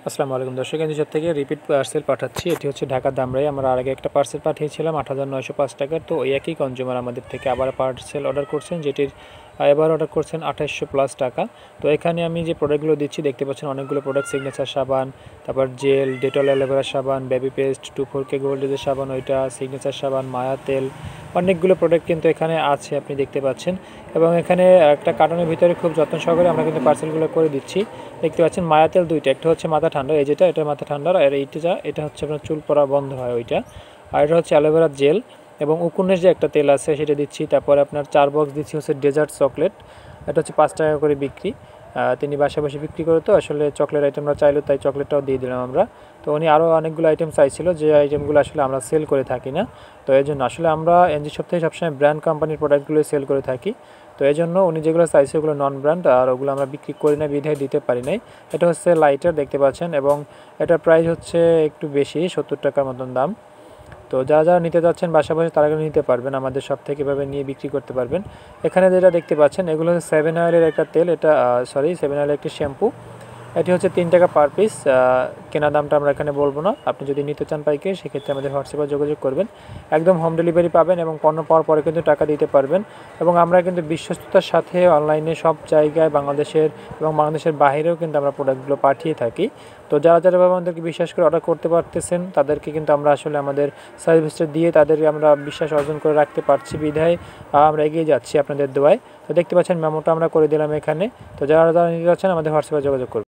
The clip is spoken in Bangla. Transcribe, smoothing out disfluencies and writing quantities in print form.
আসসালামু আলাইকুম দর্শক, এনজিশপ থেকে রিপিট পার্সেল পাঠাচ্ছি। এটি হচ্ছে ঢাকা দামরাই। আমরা আগে একটা পার্সেল পাঠিয়েছিলাম ৮৯০৫ টাকার। তো ওই একই কনজিউমার আমাদের থেকে আবার পার্সেল অর্ডার করছেন, যেটির এবার অর্ডার করছেন ২৮০০+ টাকা। তো এখানে আমি যে প্রোডাক্টগুলো দিচ্ছি দেখতে পাচ্ছেন অনেকগুলো প্রোডাক্ট, সিগনেচার সাবান, তারপর জেল, ডেটল অ্যালোভেরা সাবান, বেবি পেস্ট, 2,4K গোল্ডেজের সাবান, ওইটা সিগনেচার সাবান, মায়া তেল, অনেকগুলো প্রোডাক্ট কিন্তু এখানে আছে, আপনি দেখতে পাচ্ছেন। এবং এখানে একটা কার্টনের ভিতরে খুব যত্ন সহকারে আমরা কিন্তু পার্সেলগুলো করে দিচ্ছি। দেখতে পাচ্ছেন মায়া তেল দুইটা, একটা হচ্ছে মাথা ঠান্ডা, এই যেটা এটা মাথা ঠান্ডার, আর এটা হচ্ছে আপনার চুল পড়া বন্ধ হয় ওইটা। আর এটা হচ্ছে অ্যালোভেরা জেল এবং উকুনের যে একটা তেল আছে সেটা দিচ্ছি। তারপরে আপনার 4 বক্স দিচ্ছি হচ্ছে ডেজার্ট চকলেট, এটা হচ্ছে 5 টাকা করে বিক্রি। তিনি বাসায় বসে বিক্রি করে, তো আসলে চকলেট আইটেমরা চাইলো, তাই চকলেটটাও দিয়ে দিলাম আমরা। তো উনি আরও অনেকগুলো আইটেম চাইছিল, যে আইটেমগুলো আসলে আমরা সেল করে থাকি না। তো এই জন্য আসলে আমরা এনজিশপ থেকে সবসময় ব্র্যান্ড কোম্পানির প্রোডাক্টগুলো সেল করে থাকি। তো এই জন্য উনি যেগুলো চাইছে ওগুলো নন ব্র্যান্ড, আর ওগুলো আমরা বিক্রি করি না, বিধায় দিতে পারি নাই। এটা হচ্ছে লাইটার, দেখতে পাচ্ছেন, এবং এটার প্রাইস হচ্ছে একটু বেশি, 70 টাকার মতন দাম। তো যারা নিতে যাচ্ছেন বাসা বসে তারা কিন্তু নিতে পারবেন, আমাদের সব থেকে এভাবে নিয়ে বিক্রি করতে পারবেন। এখানে যেটা দেখতে পাচ্ছেন এগুলো হচ্ছে 7 অয়েলের একটা তেল, এটা 7 অয়েলের একটি শ্যাম্পু। এটি হচ্ছে 3 টাকা পার পিস। কেনা দামটা আমরা এখানে বলবো না। আপনি যদি নিতে চান পাইকারি, সেক্ষেত্রে আমাদের হোয়াটসঅ্যাপে যোগাযোগ করবেন। একদম হোম ডেলিভারি পাবেন এবং পণ্য পাওয়ার পরে কিন্তু টাকা দিতে পারবেন। এবং আমরা কিন্তু বিশ্বস্ততার সাথে অনলাইনে সব জায়গায় বাংলাদেশের এবং বাংলাদেশের বাইরেও কিন্তু আমরা প্রোডাক্টগুলো পাঠিয়ে থাকি। তো যারা আমাদেরকে বিশ্বাস করে অর্ডার করতে পারতেছেন, তাদেরকে কিন্তু আমরা আসলে আমাদের সার্ভিসটা দিয়ে তাদেরকে আমরা বিশ্বাস অর্জন করে রাখতে পারছি, বিধায় আমরা এগিয়ে যাচ্ছি আপনাদের দোয়ায়। তো দেখতে পাচ্ছেন মেমোটা আমরা করে দিলাম এখানে। তো যারা নিতে যাচ্ছেন আমাদের হোয়াটসঅ্যাপে যোগাযোগ করবেন।